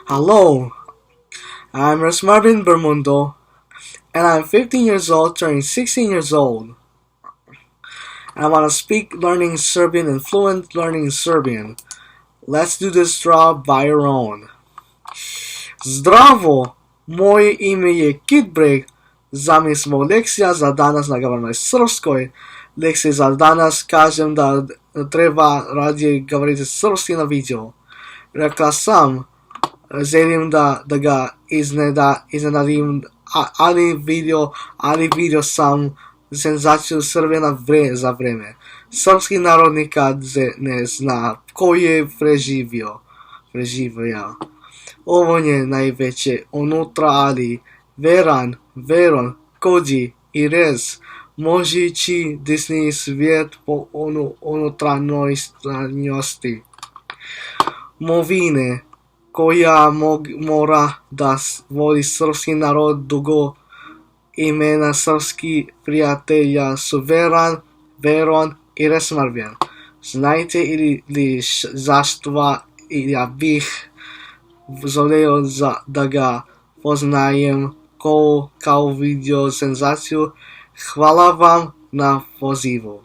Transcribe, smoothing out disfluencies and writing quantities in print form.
Hello, I'm Rasmarvin Bermundo, and I'm 15 years old, turning 16 years old. I want to speak learning Serbian and fluent learning Serbian. Let's do this job by your own. Zdravo! Moje ime je Kitbreg. Zami smo lekcija za danas na govornoj srpskoj. Lekcija za danas kažem da treba radije govoriti srpski na video. Rekla sam, želim da ga iznenadim, ali video sam senzaciju Srbije za vreme. Srpski narod nikad ne zna ko je preživio. Ovo je najveće unutra, ali veron, kođi i rez možeći desni svijet po unutrašnjosti. Movine koja mora da vodi srpski narod dugo, imena srpski prijatelja su Veron i Resmarvin. Znajte li zašto ja bih želeo da ga poznajem kao video senzaciju? Hvala vam na pozivu.